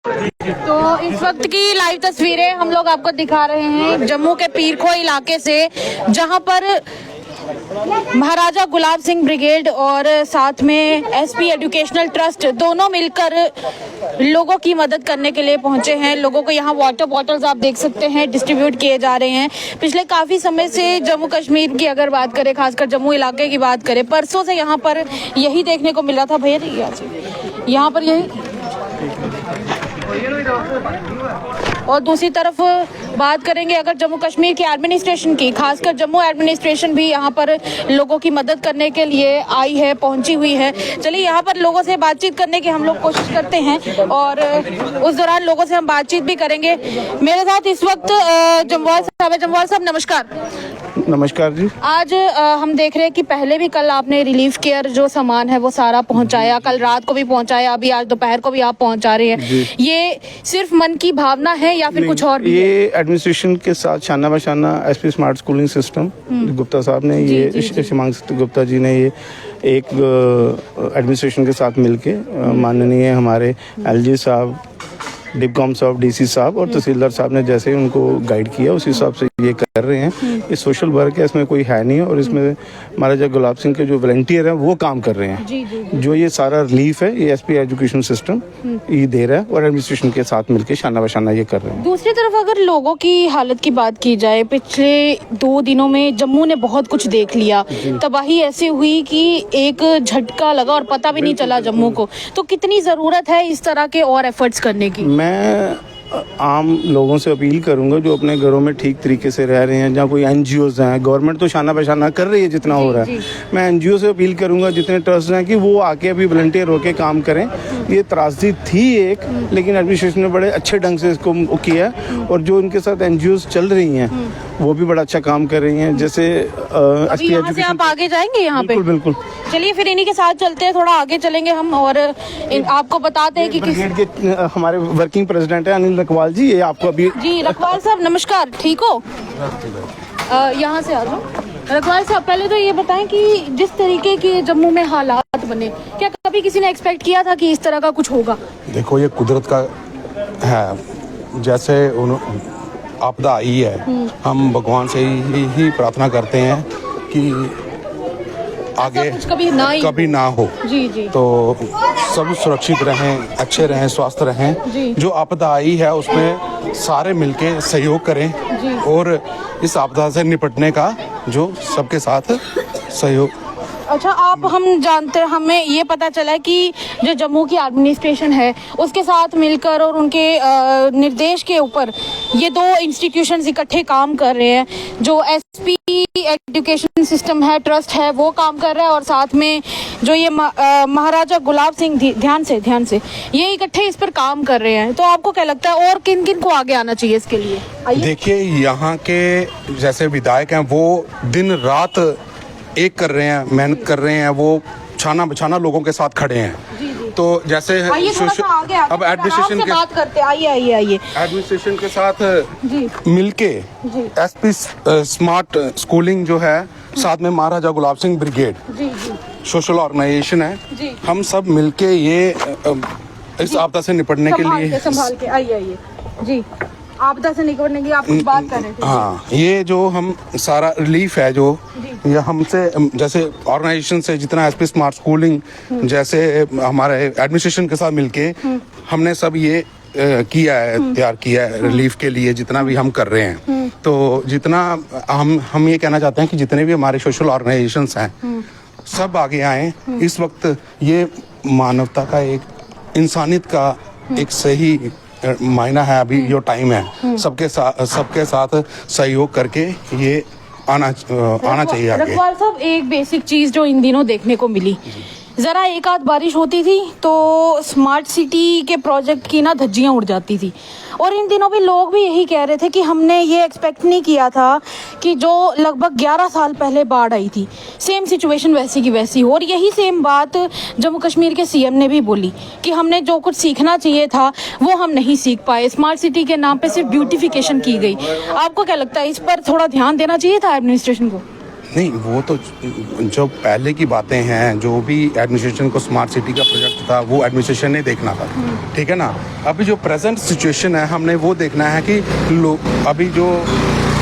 तो इस वक्त की लाइव तस्वीरें हम लोग आपको दिखा रहे हैं जम्मू के पीरखो इलाके से, जहां पर महाराजा गुलाब सिंह ब्रिगेड और साथ में एसपी एजुकेशनल ट्रस्ट दोनों मिलकर लोगों की मदद करने के लिए पहुंचे हैं। लोगों को यहाँ वाटर बॉटल्स आप देख सकते हैं डिस्ट्रीब्यूट किए जा रहे हैं। पिछले काफ़ी समय से जम्मू कश्मीर की अगर बात करें, खासकर जम्मू इलाके की बात करें, परसों से यहाँ पर यही देखने को मिला था। भैया यहाँ पर यही, और दूसरी तरफ बात करेंगे अगर जम्मू कश्मीर की एडमिनिस्ट्रेशन की, खासकर जम्मू एडमिनिस्ट्रेशन भी यहाँ पर लोगों की मदद करने के लिए आई है, पहुंची हुई है। चलिए यहाँ पर लोगों से बातचीत करने की हम लोग कोशिश करते हैं और उस दौरान लोगों से हम बातचीत भी करेंगे। मेरे साथ इस वक्त जम्वाल साहब है। जम्वाल साहब नमस्कार। नमस्कार जी। आज हम देख रहे हैं कि पहले भी कल आपने रिलीफ केयर जो सामान है वो सारा पहुंचाया, कल रात को भी पहुंचाया, अभी आज दोपहर को भी आप पहुंचा रहे हैं। ये सिर्फ मन की भावना है या फिर कुछ और भी? ये एडमिनिस्ट्रेशन के साथ शाना बशाना SP smart schooling system Gupta साहब ने, ये शिमांग गुप्ता जी ने ये एक एडमिनिस्ट्रेशन के साथ मिलके माननीय हमारे एलजी साहब, डिपकॉम साहब, डीसी साहब और तहसीलदार साहब ने जैसे ही उनको गाइड किया उस हिसाब से ये कर रहे हैं। ये सोशल वर्क है, इसमें कोई है नहीं और इसमें महाराजा गुलाब सिंह के जो वॉलंटियर हैं वो काम कर रहे हैं। जो ये सारा रिलीफ है ये एसपी एजुकेशन सिस्टम ये दे रहा है और एडमिनिस्ट्रेशन के साथ मिलकर शाना बशाना ये कर रहे हैं। दूसरी तरफ अगर लोगों की हालत की बात की जाए, पिछले 2 दिनों में जम्मू ने बहुत कुछ देख लिया, तबाही ऐसी हुई कि एक झटका लगा और पता भी नहीं चला जम्मू को। तो कितनी जरूरत है इस तरह के और एफर्ट्स करने की? मैं आम लोगों से अपील करूंगा जो अपने घरों में ठीक तरीके से रह रहे हैं, जहाँ कोई एनजीओज हैं, गवर्नमेंट तो शाना बशाना कर रही है जितना हो रहा है, मैं एनजीओ से अपील करूंगा जितने ट्रस्ट हैं कि वो आके अभी वॉलंटियर होके काम करें। ये त्रासदी थी एक, लेकिन एडमिनिस्ट्रेशन ने बड़े अच्छे ढंग से इसको किया और जो उनके साथ एनजीओज चल रही हैं वो भी बड़ा अच्छा काम कर रही हैं। जैसे एसपी एजुकेशन, आप आगे जाएंगे यहाँ पे? बिल्कुल। चलिए फिर इन्हीं के साथ चलते हैं, थोड़ा आगे चलेंगे हम और आपको बताते हैं कि के हमारे वर्किंग प्रेसिडेंट है अनिल रखवाल जी, ये आपको अभी। जी रखवाल साहब नमस्कार, ठीक हो? यहाँ से आ जाओ। रखवाल साहब पहले तो ये बताएं कि जिस तरीके के जम्मू में हालात बने, क्या कभी किसी ने एक्सपेक्ट किया था कि इस तरह का कुछ होगा? देखो ये कुदरत का है, जैसे आपदा आई है, हम भगवान से ही प्रार्थना करते हैं कि आगे कभी ना हो। जी। तो सब सुरक्षित रहें, अच्छे रहें, स्वस्थ रहें। जो आपदा आई है उसमें सारे मिलके सहयोग करें और इस आपदा से निपटने का जो सबके साथ सहयोग। अच्छा, आप हम जानते हैं, हमें ये पता चला है कि जो जम्मू की एडमिनिस्ट्रेशन है उसके साथ मिलकर और उनके निर्देश के ऊपर ये 2 इंस्टीट्यूशंस इकट्ठे काम कर रहे हैं। जो एसपी एजुकेशन सिस्टम है, ट्रस्ट है, वो काम कर रहा है और साथ में जो ये महाराजा गुलाब सिंह, ध्यान से ये इकट्ठे इस पर काम कर रहे हैं। तो आपको क्या लगता है और किन किन को आगे आना चाहिए इसके लिए? देखिए यहाँ के जैसे विधायक हैं वो दिन रात एक कर रहे हैं, मेहनत कर रहे हैं, वो छाना बछाना लोगों के साथ खड़े हैं। तो जैसे अब एडमिनिस्ट्रेशन के बात करते हैं, आइए एडमिनिस्ट्रेशन के साथ मिलके एसपी स्मार्ट स्कूलिंग जो है, साथ में महाराजा Gulab Singh brigade social organisation है, हम सब मिलके ये इस आपदा से निपटने के लिए संभाल के आइए जी, आपदा से निपटने की आप कुछ बात कर रहे थे। हाँ, ये जो हम सारा रिलीफ है जो ये हमसे जैसे ऑर्गेनाइजेशन से जितना एसपी स्मार्ट स्कूलिंग जैसे हमारे एडमिनिस्ट्रेशन के साथ मिलके हमने सब ये किया है, तैयार किया है रिलीफ के लिए जितना भी हम कर रहे हैं। तो जितना हम ये कहना चाहते हैं कि जितने भी हमारे सोशल ऑर्गेनाइजेशंस हैं सब आगे आए। इस वक्त ये मानवता का एक, इंसानियत का एक सही मायना है, अभी जो टाइम है सबके साथ सहयोग करके ये आना चाहिए आगे। रखवाल साहब, एक बेसिक चीज जो इन दिनों देखने को मिली, ज़रा एक आध बारिश होती थी तो स्मार्ट सिटी के प्रोजेक्ट की ना धज्जियाँ उड़ जाती थी। और इन दिनों भी लोग भी यही कह रहे थे कि हमने ये एक्सपेक्ट नहीं किया था कि जो लगभग 11 साल पहले बाढ़ आई थी सेम सिचुएशन वैसी की वैसी हो। और यही सेम बात जम्मू कश्मीर के सीएम ने भी बोली कि हमने जो कुछ सीखना चाहिए था वो हम नहीं सीख पाए। स्मार्ट सिटी के नाम पे सिर्फ ब्यूटिफिकेशन की गई। आपको क्या लगता है इस पर थोड़ा ध्यान देना चाहिए था एडमिनिस्ट्रेशन को? नहीं, वो तो जो पहले की बातें हैं, जो भी एडमिनिस्ट्रेशन को स्मार्ट सिटी का प्रोजेक्ट था वो एडमिनिस्ट्रेशन ने देखना था, ठीक है ना। अभी जो प्रेजेंट सिचुएशन है हमने वो देखना है कि लोग अभी जो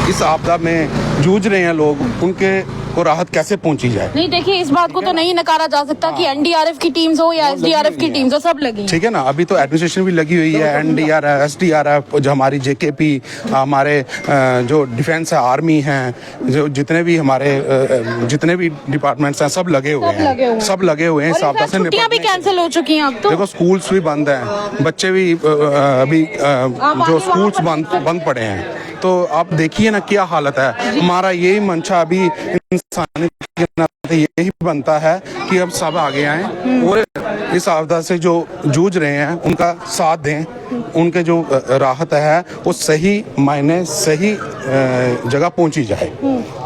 इस आपदा में जूझ रहे हैं लोग, उनके को राहत कैसे पहुंची जाए। नहीं देखिए, इस बात को तो नहीं नकारा जा सकता कि एनडीआरएफ की टीम्स हो या एसडीआरएफ की टीम्स हो, सब लगी, ठीक है ना। अभी तो एडमिनिस्ट्रेशन भी लगी हुई है, एनडीआरएफ, एसडीआरएफ, जो हमारी जेकेपी, हमारे जो डिफेंस है, आर्मी हैं, जो जितने भी हमारे जितने भी डिपार्टमेंट्स हैं, सब लगे हुए हैं, सब लगे हुए हैं। इस आपदा से छुट्टियां भी कैंसिल हो चुकी हैं अब तो। देखो, स्कूल्स भी बंद हैं, बच्चे भी अभी जो स्कूल्स बंद पड़े हैं, तो आप देखिए ना क्या हालत है। हमारा यही मंशा अभी इंसानियत के नाते यही बनता है कि अब सब आगे आएं और इस आपदा से जो जूझ रहे हैं उनका साथ दें, उनके जो राहत है वो सही मायने सही जगह पहुंची जाए।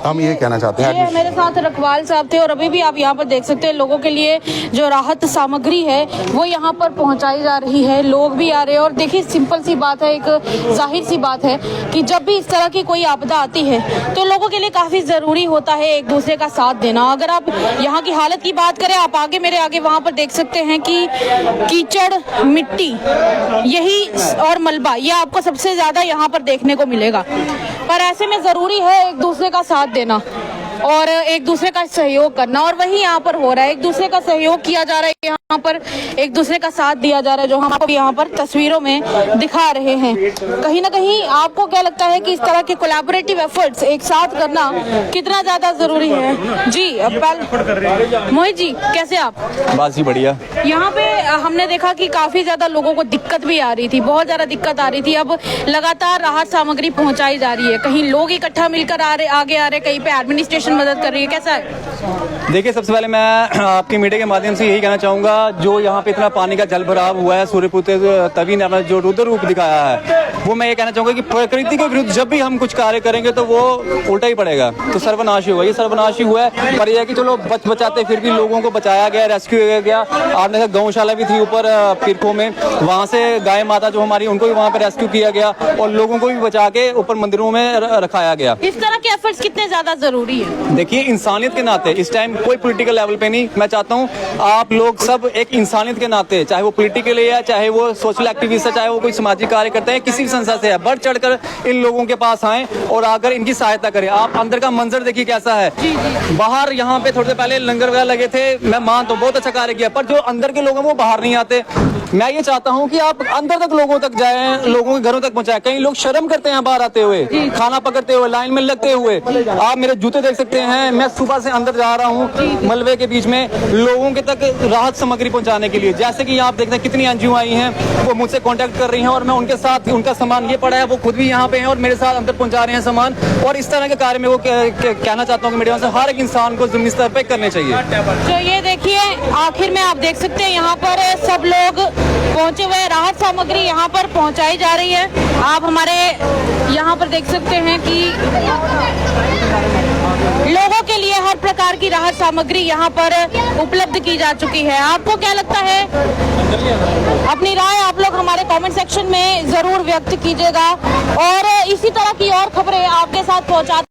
हम ये कहना चाहते हैं। ये मेरे साथ रखवाल साहब थे और अभी भी आप यहाँ पर देख सकते हैं लोगों के लिए जो राहत सामग्री है वो यहाँ पर पहुँचाई जा रही है, लोग भी आ रहे हैं। और देखिए, सिंपल सी बात है, एक जाहिर सी बात है कि जब भी इस तरह की कोई आपदा आती है तो लोगों के लिए काफी जरूरी होता है एक दूसरे का साथ देना। अगर आप यहाँ की हालत की बात करें, आप आगे मेरे आगे वहाँ पर देख सकते हैं कि कीचड़, मिट्टी, यही और मलबा, ये आपको सबसे ज्यादा यहाँ पर देखने को मिलेगा। पर ऐसे में जरूरी है एक दूसरे का साथ देना और एक दूसरे का सहयोग करना, और वही यहाँ पर हो रहा है। एक दूसरे का सहयोग किया जा रहा है, यहाँ पर एक दूसरे का साथ दिया जा रहा है, जो हम आपको यहाँ पर तस्वीरों में दिखा रहे हैं। कहीं ना कहीं आपको क्या लगता है कि इस तरह के कोलैबोरेटिव एफर्ट्स एक साथ करना कितना ज्यादा जरूरी है? जी मोहित जी, कैसे आप? बस ही बढ़िया। यहाँ पे हमने देखा कि काफी ज्यादा लोगों को दिक्कत भी आ रही थी, बहुत ज्यादा दिक्कत आ रही थी। अब लगातार राहत सामग्री पहुंचाई जा रही है, कहीं लोग इकट्ठा मिलकर आगे आ रहे, कहीं पे एडमिनिस्ट्रेशन मदद कर रही है, कैसा है? देखिए, सबसे पहले मैं आपकी मीडिया के माध्यम से यही कहना चाहूंगा, जो यहाँ पे इतना पानी का जल भराव हुआ है, सूर्यपुत्र तवी ने अपना जो रुद्र रूप दिखाया है, वो मैं ये कहना चाहूंगा कि प्रकृति के विरुद्ध जब भी हम कुछ कार्य करेंगे तो वो उल्टा ही पड़ेगा, तो सर्वनाशी हुआ। ये सर्वनाशी हुआ है, पर यह कि चलो बचाते फिर भी लोगों को बचाया गया, रेस्क्यू किया गया। आपने देखा गौशाला भी थी ऊपर पीरखों में, वहां से गाय माता जो हमारी, उनको भी वहां पर रेस्क्यू किया गया और लोगों को भी बचा के ऊपर मंदिरों में रखाया गया। इस तरह के एफर्ट्स कितने ज्यादा जरूरी है? देखिए, इंसानियत के नाते इस टाइम कोई पॉलिटिकल लेवल पे नहीं, मैं चाहता हूँ आप लोग सब एक इंसानियत के नाते, चाहे वो पॉलिटिकल है, चाहे वो सोशल एक्टिविस्ट है, चाहे वो कोई सामाजिक कार्य करते हैं, किसी भी संस्था से है, बढ़ चढ़कर इन लोगों के पास आए और आकर इनकी सहायता करें। आप अंदर का मंजर देखिए कैसा है। बाहर यहाँ पे थोड़ी देर पहले लंगर वगैरह लगे थे, मैं मानता हूँ बहुत अच्छा कार्य किया, पर जो अंदर के लोग हैं वो बाहर नहीं आते। मैं ये चाहता हूँ कि आप अंदर तक लोगों तक जाएं, लोगों के घरों तक पहुंचाएं। कई लोग शर्म करते हैं बाहर आते हुए, खाना पकड़ते हुए, लाइन में लगते हुए। आप मेरे जूते देख सकते हैं, मैं सुबह से अंदर जा रहा हूँ मलबे के बीच में लोगों के तक राहत सामग्री पहुंचाने के लिए। जैसे कि आप देखते हैं कितनी एनजीओ आई हैं, वो मुझसे कांटेक्ट कर रही हैं और मैं उनके साथ, उनका सामान ये पड़ा है, वो खुद भी यहाँ पे हैं और मेरे साथ अंदर पहुंचा रहे हैं सामान। और इस तरह के कार्य में वो कहना चाहता हूँ कि मीडिया से हर एक इंसान को ज़मीनी स्तर पर करने चाहिए। तो ये देखिए, आखिर में आप देख सकते हैं यहाँ पर सब लोग पहुंचे हुए, राहत सामग्री यहाँ पर पहुंचाई जा रही है। आप हमारे यहाँ पर देख सकते हैं कि लोगों के लिए हर प्रकार की राहत सामग्री यहाँ पर उपलब्ध की जा चुकी है। आपको क्या लगता है? अपनी राय आप लोग हमारे कमेंट सेक्शन में जरूर व्यक्त कीजिएगा और इसी तरह की और खबरें आपके साथ पहुँचा